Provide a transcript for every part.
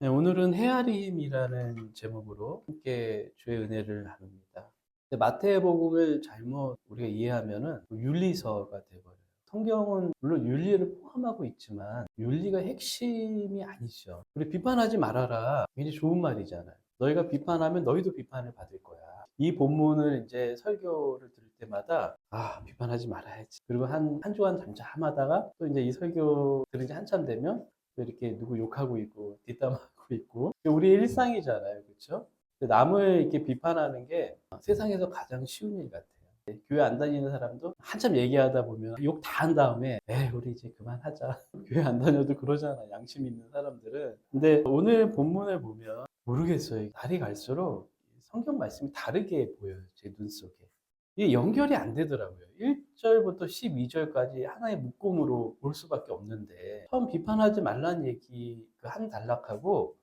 네, 오늘은 헤아림이라는 제목으로 함께 주의 은혜를 나눕니다. 근데 마태복음을 잘못 우리가 이해하면은 윤리서가 돼버려요. 성경은 물론 윤리를 포함하고 있지만 윤리가 핵심이 아니죠. 우리 비판하지 말아라. 굉장히 좋은 말이잖아요. 너희가 비판하면 너희도 비판을 받을 거야. 이 본문을 이제 설교를 들을 때마다 비판하지 말아야지. 그리고 한 주간 잠잠하다가 또 이제 이 설교 들은 지 한참 되면 또 이렇게 누구 욕하고 있고 뒷담화하고 있고 우리의 일상이잖아요, 그렇죠? 남을 이렇게 비판하는 게 세상에서 가장 쉬운 일 같아요. 교회 안 다니는 사람도 한참 얘기하다 보면 욕 다 한 다음에 우리 이제 그만하자. 교회 안 다녀도 그러잖아, 양심 있는 사람들은. 근데 오늘 본문을 보면 모르겠어요. 날이 갈수록 성경 말씀이 다르게 보여요, 제 눈 속에. 이게 연결이 안 되더라고요. 1절부터 12절까지 하나의 묶음으로 볼 수밖에 없는데, 처음 비판하지 말라는 얘기 그 한 단락하고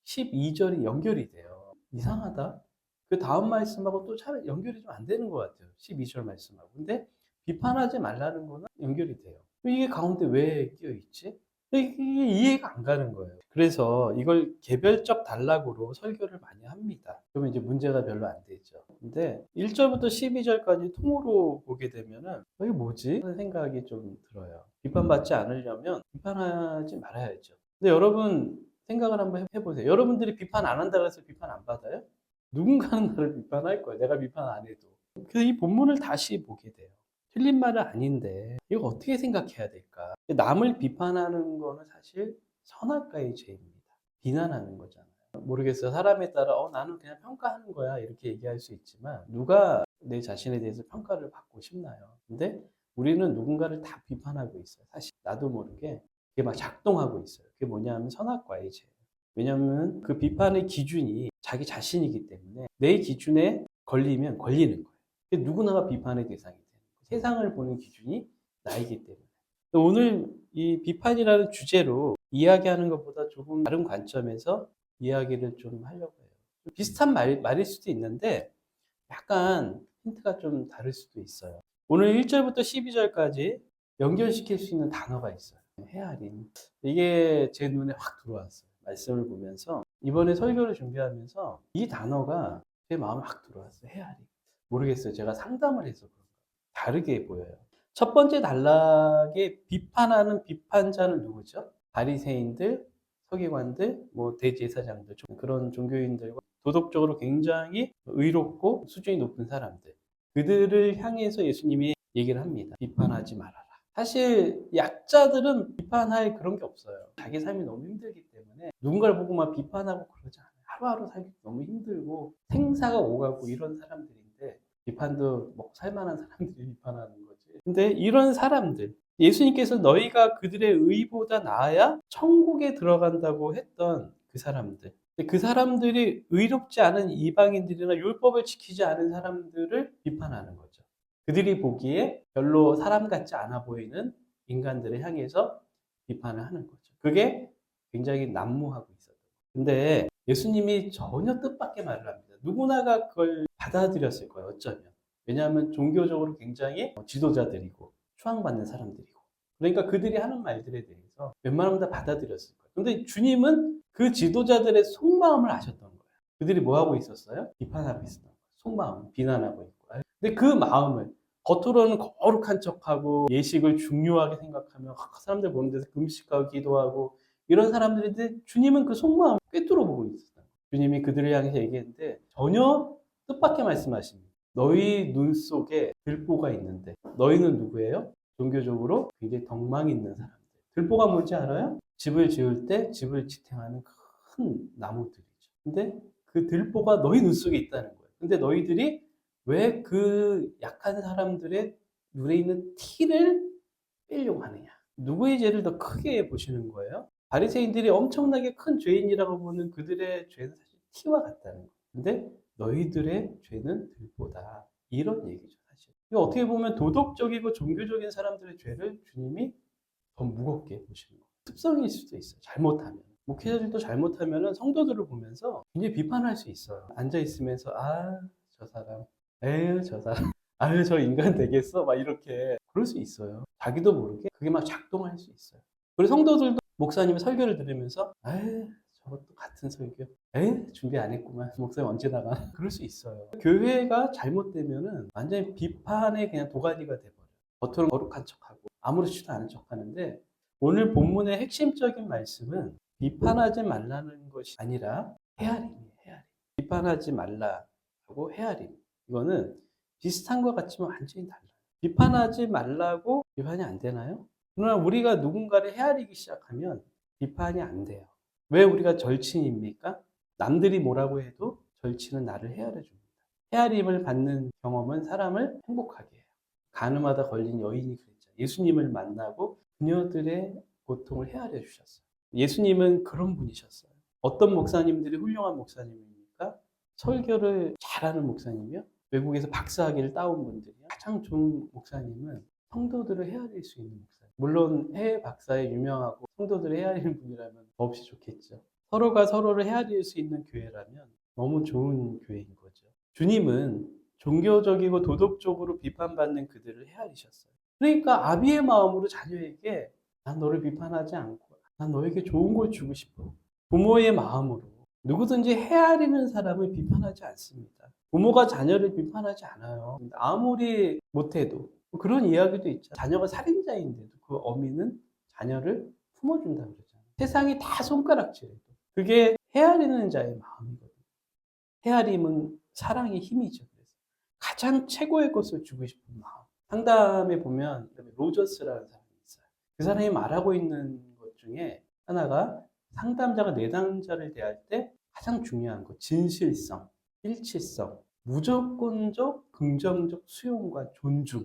12절이 연결이 돼요. 이상하다. 그 다음 말씀하고 또 잘 연결이 좀 안 되는 것 같아요. 12절 말씀하고. 근데 비판하지 말라는 거는 연결이 돼요. 이게 가운데 왜 끼어 있지? 이게 이해가 안 가는 거예요. 그래서 이걸 개별적 단락으로 설교를 많이 합니다. 그러면 이제 문제가 별로 안 되죠. 근데 1절부터 12절까지 통으로 보게 되면은 이게 뭐지? 하는 생각이 좀 들어요. 비판받지 않으려면 비판하지 말아야죠. 근데 여러분 생각을 한번 해보세요. 여러분들이 비판 안 한다고 해서 비판 안 받아요? 누군가는 나를 비판할 거예요. 내가 비판 안 해도. 그래서 이 본문을 다시 보게 돼요. 틀린 말은 아닌데 이거 어떻게 생각해야 될까? 남을 비판하는 거는 사실 선악과의 죄입니다. 비난하는 거잖아요. 모르겠어요. 사람에 따라 나는 그냥 평가하는 거야 이렇게 얘기할 수 있지만 누가 내 자신에 대해서 평가를 받고 싶나요? 근데 우리는 누군가를 다 비판하고 있어요. 사실 나도 모르게 그게 막 작동하고 있어요. 그게 뭐냐면 선악과의 죄예요. 왜냐하면 그 비판의 기준이 자기 자신이기 때문에 내 기준에 걸리면 걸리는 거예요. 누구나가 비판의 대상이 돼요. 세상을 보는 기준이 나이기 때문에. 오늘 이 비판이라는 주제로 이야기하는 것보다 조금 다른 관점에서 이야기를 좀 하려고 해요. 비슷한 말일 수도 있는데 약간 힌트가 좀 다를 수도 있어요. 오늘 1절부터 12절까지 연결시킬 수 있는 단어가 있어요. 헤아림. 이게 제 눈에 확 들어왔어요. 말씀을 보면서 이번에 설교를 준비하면서 이 단어가 제 마음에 확 들어왔어요. 헤아림. 모르겠어요. 제가 상담을 해서 그런가. 다르게 보여요. 첫 번째 단락에 비판하는 비판자는 누구죠? 바리새인들, 서기관들, 뭐 대제사장들, 그런 종교인들과 도덕적으로 굉장히 의롭고 수준이 높은 사람들. 그들을 향해서 예수님이 얘기를 합니다. 비판하지 말아라. 사실 약자들은 비판할 그런 게 없어요. 자기 삶이 너무 힘들기 때문에 누군가를 보고 막 비판하고 그러지 않아요. 하루하루 살기 너무 힘들고 생사가 오가고 이런 사람들인데 비판도 먹고 살만한 사람들이 비판하는 거지. 근데 이런 사람들, 예수님께서 너희가 그들의 의보다 나아야 천국에 들어간다고 했던 그 사람들. 그 사람들이 의롭지 않은 이방인들이나 율법을 지키지 않은 사람들을 비판하는 거죠. 그들이 보기에 별로 사람 같지 않아 보이는 인간들을 향해서 비판을 하는 거죠. 그게 굉장히 난무하고 있었던 거예요. 근데 예수님이 전혀 뜻밖의 말을 합니다. 누구나가 그걸 받아들였을 거예요, 어쩌면. 왜냐하면 종교적으로 굉장히 지도자들이고 추앙받는 사람들이고. 그러니까 그들이 하는 말들에 대해서 웬만하면 다 받아들였을 거예요. 근데 주님은 그 지도자들의 속마음을 아셨던 거예요. 그들이 뭐 하고 있었어요? 비판하고 있었던 거예요. 속마음, 비난하고 있고. 근데 그 마음을 겉으로는 거룩한 척하고 예식을 중요하게 생각하며 사람들 보는 데서 금식하고 기도하고 이런 사람들인데 주님은 그 속마음을 꿰뚫어 보고 있었어요. 주님이 그들을 향해서 얘기했는데 전혀 뜻밖의 말씀하십니다. 너희 눈 속에 들보가 있는데 너희는 누구예요? 종교적으로 굉장히 덕망 있는 사람들. 들보가 뭔지 알아요? 집을 지을 때 집을 지탱하는 큰 나무들이죠. 근데 그 들보가 너희 눈 속에 있다는 거예요. 근데 너희들이 왜 그 약한 사람들의 눈에 있는 티를 빼려고 하느냐? 누구의 죄를 더 크게 보시는 거예요? 바리새인들이 엄청나게 큰 죄인이라고 보는 그들의 죄는 사실 티와 같다는 거예요. 근데 너희들의 죄는 들보다. 이런 얘기죠, 사실. 이거 어떻게 보면 도덕적이고 종교적인 사람들의 죄를 주님이 더 무겁게 보시는 거예요. 습성일 수도 있어요. 잘못하면. 목회자들도 잘못하면 성도들을 보면서 굉장히 비판할 수 있어요. 앉아있으면서, 저 사람, 에휴, 저 사람, 아유, 저 인간 되겠어? 막 이렇게. 그럴 수 있어요. 자기도 모르게 그게 막 작동할 수 있어요. 그리고 성도들도 목사님의 설교를 들으면서, 에휴, 저것도 같은 설교. 준비 안 했구만. 목사님 언제 나가? 그럴 수 있어요. 교회가 잘못되면은 완전히 비판의 그냥 도가니가 돼버려요. 겉으로는 거룩한 척하고 아무렇지도 않은 척하는데 오늘 본문의 핵심적인 말씀은 비판하지 말라는 것이 아니라 헤아림이에요. 헤아림. 비판하지 말라고 헤아림. 이거는 비슷한 것 같지만 완전히 달라요. 비판하지 말라고 비판이 안 되나요? 그러나 우리가 누군가를 헤아리기 시작하면 비판이 안 돼요. 왜 우리가 절친입니까? 남들이 뭐라고 해도 절친은 나를 헤아려 줍니다. 헤아림을 받는 경험은 사람을 행복하게 해요. 간음하다 걸린 여인이 그랬죠. 예수님을 만나고 그녀들의 고통을 헤아려 주셨어요. 예수님은 그런 분이셨어요. 어떤 목사님들이 훌륭한 목사님입니까? 설교를 잘하는 목사님이요. 외국에서 박사학위를 따온 분들이요. 가장 좋은 목사님은 성도들을 헤아릴 수 있는 목사님. 물론 해외 박사에 유명하고 성도들을 헤아리는 분이라면 더없이 좋겠죠. 서로가 서로를 헤아릴 수 있는 교회라면 너무 좋은 교회인 거죠. 주님은 종교적이고 도덕적으로 비판받는 그들을 헤아리셨어요. 그러니까 아비의 마음으로 자녀에게 난 너를 비판하지 않고 난 너에게 좋은 걸 주고 싶어. 부모의 마음으로 누구든지 헤아리는 사람을 비판하지 않습니다. 부모가 자녀를 비판하지 않아요. 아무리 못해도 그런 이야기도 있죠. 자녀가 살인자인데도 그 어미는 자녀를 품어준다 그러잖아요. 세상이 다 손가락질해도 그게 헤아리는 자의 마음이거든요. 헤아림은 사랑의 힘이죠. 그래서 가장 최고의 것을 주고 싶은 마음. 상담에 보면 로저스라는 사람이 있어요. 그 사람이 말하고 있는 것 중에 하나가 상담자가 내담자를 대할 때 가장 중요한 것, 진실성, 일치성, 무조건적 긍정적 수용과 존중,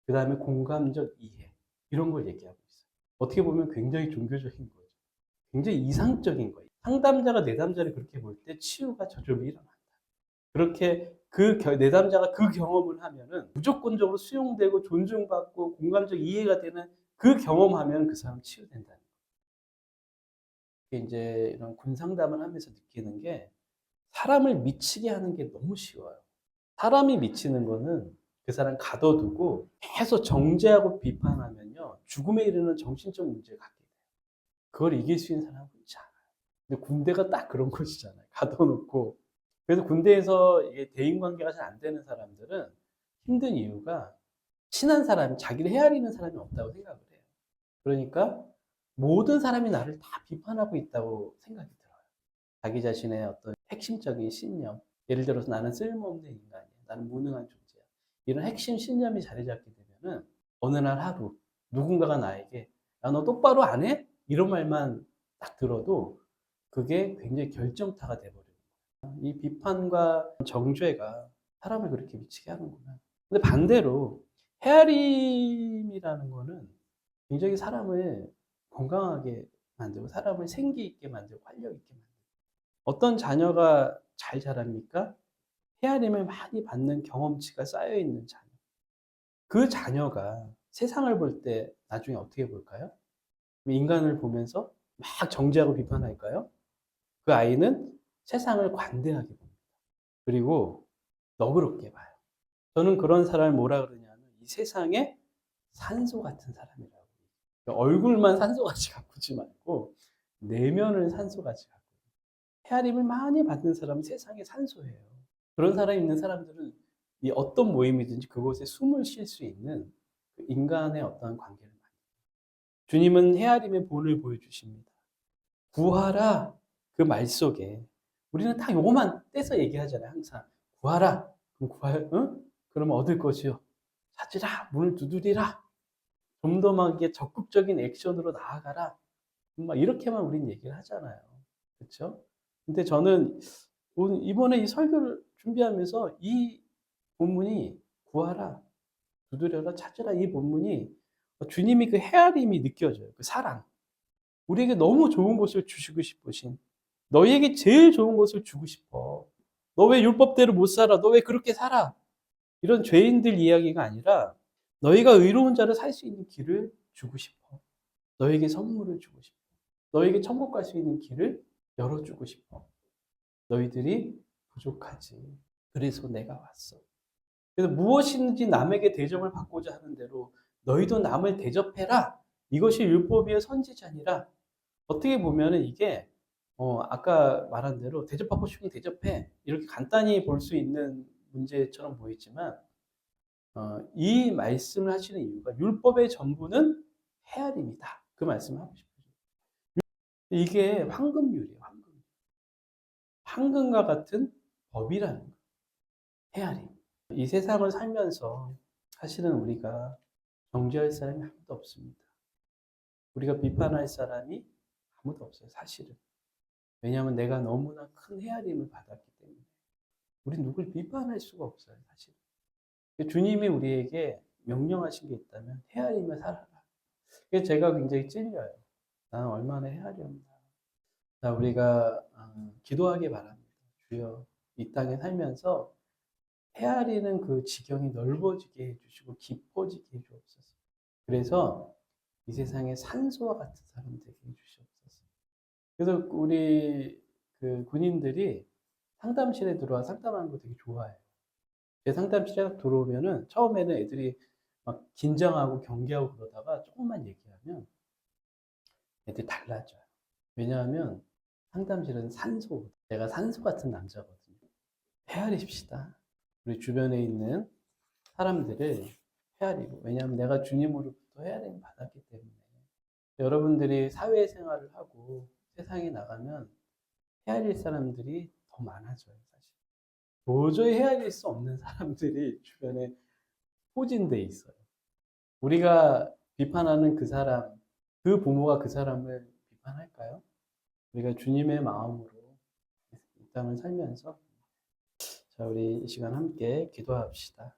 그 다음에 공감적 이해, 이런 걸 얘기하고 있어요. 어떻게 보면 굉장히 종교적인 거죠. 굉장히 이상적인 거예요. 상담자가 내담자를 그렇게 볼 때 치유가 저절로 일어난다. 그렇게 내담자가 그 경험을 하면은 무조건적으로 수용되고 존중받고 공감적 이해가 되는 그 경험하면 그 사람 치유된다는 거예요. 이제 이런 군 상담을 하면서 느끼는 게 사람을 미치게 하는 게 너무 쉬워요. 사람이 미치는 거는 그 사람 가둬두고 계속 정죄하고 비판하면요. 죽음에 이르는 정신적 문제를 갖게 돼요. 그걸 이길 수 있는 사람은 있지 않아요. 근데 군대가 딱 그런 곳이잖아요. 가둬놓고. 그래서 군대에서 이게 대인관계가 잘 안 되는 사람들은 힘든 이유가 친한 사람이, 자기를 헤아리는 사람이 없다고 생각을 해요. 그러니까 모든 사람이 나를 다 비판하고 있다고 생각이 들어요. 자기 자신의 어떤 핵심적인 신념. 예를 들어서 나는 쓸모없는 인간이야. 나는 무능한 존재야. 이런 핵심 신념이 자리 잡게 되면은 어느 날 하루 누군가가 나에게 야, 너 똑바로 안 해? 이런 말만 딱 들어도 그게 굉장히 결정타가 돼버려요. 이 비판과 정죄가 사람을 그렇게 미치게 하는구나. 근데 반대로 헤아림이라는 거는 굉장히 사람을 건강하게 만들고 사람을 생기 있게 만들고 활력 있게 만들고 어떤 자녀가 잘 자랍니까? 헤아림을 많이 받는 경험치가 쌓여 있는 자녀. 그 자녀가 세상을 볼 때 나중에 어떻게 볼까요? 인간을 보면서 막 정죄하고 비판할까요? 그 아이는 세상을 관대하게 봅니다. 그리고 너그럽게 봐요. 저는 그런 사람을 뭐라 그러냐면 이 세상에 산소 같은 사람이라고. 얼굴만 산소같이 가꾸지 말고 내면을 산소같이 가꾸고. 헤아림을 많이 받는 사람은 세상에 산소예요. 그런 사람이 있는 사람들은 이 어떤 모임이든지 그곳에 숨을 쉴 수 있는 그 인간의 어떤 관계를 만듭니다. 주님은 헤아림의 본을 보여주십니다. 구하라 그 말 속에 우리는 딱 요거만 떼서 얘기하잖아요. 항상 구하라. 그럼 구할, 응? 그러면 얻을 것이요. 찾으라. 문을 두드리라. 좀 더 막 이게 적극적인 액션으로 나아가라. 막 이렇게만 우린 얘기를 하잖아요. 그렇죠? 근데 저는 이번에 이 설교를 준비하면서 이 본문이 구하라, 두드려라, 찾으라 이 본문이 주님이 그 헤아림이 느껴져요. 그 사랑. 우리에게 너무 좋은 것을 주시고 싶으신 너희에게 제일 좋은 것을 주고 싶어. 너 왜 율법대로 못 살아? 너 왜 그렇게 살아? 이런 죄인들 이야기가 아니라 너희가 의로운 자를 살 수 있는 길을 주고 싶어. 너에게 선물을 주고 싶어. 너에게 천국 갈 수 있는 길을 열어주고 싶어. 너희들이 부족하지. 그래서 내가 왔어. 그래서 무엇이든지 남에게 대접을 받고자 하는 대로 너희도 남을 대접해라. 이것이 율법의 선지자니라. 어떻게 보면 이게 아까 말한 대로 대접받고 싶으면 대접해. 이렇게 간단히 볼 수 있는 문제처럼 보이지만, 이 말씀을 하시는 이유가 율법의 전부는 헤아림이다. 그 말씀을 하고 싶어요. 이게 황금률이에요, 황금. 황금과 같은 법이라는 거예요. 헤아림. 이 세상을 살면서 사실은 우리가 정죄할 사람이 아무도 없습니다. 우리가 비판할 사람이 아무도 없어요, 사실은. 왜냐하면 내가 너무나 큰 헤아림을 받았기 때문에. 우리 누굴 비판할 수가 없어요, 사실. 주님이 우리에게 명령하신 게 있다면 헤아리며 살아라. 그게 제가 굉장히 찔려요. 나는 얼마나 헤아렸나. 자, 우리가 기도하기 바랍니다. 주여, 이 땅에 살면서 헤아리는 그 지경이 넓어지게 해주시고 깊어지게 해주옵소서. 그래서 이 세상에 산소와 같은 사람 되게 해주시옵소서. 그래서 우리 그 군인들이 상담실에 들어와 상담하는 거 되게 좋아해요. 제 상담실에 들어오면은 처음에는 애들이 막 긴장하고 경계하고 그러다가 조금만 얘기하면 애들이 달라져요. 왜냐하면 상담실은 산소, 내가 산소 같은 남자거든요. 헤아리십시다. 우리 주변에 있는 사람들을 헤아리고, 왜냐하면 내가 주님으로부터 헤아림을 받았기 때문에. 여러분들이 사회생활을 하고 세상에 나가면 헤아릴 사람들이 더 많아져요, 사실. 도저히 헤아릴 수 없는 사람들이 주변에 포진돼 있어요. 우리가 비판하는 그 사람, 그 부모가 그 사람을 비판할까요? 우리가 주님의 마음으로 이 땅을 살면서, 자, 우리 이 시간 함께 기도합시다.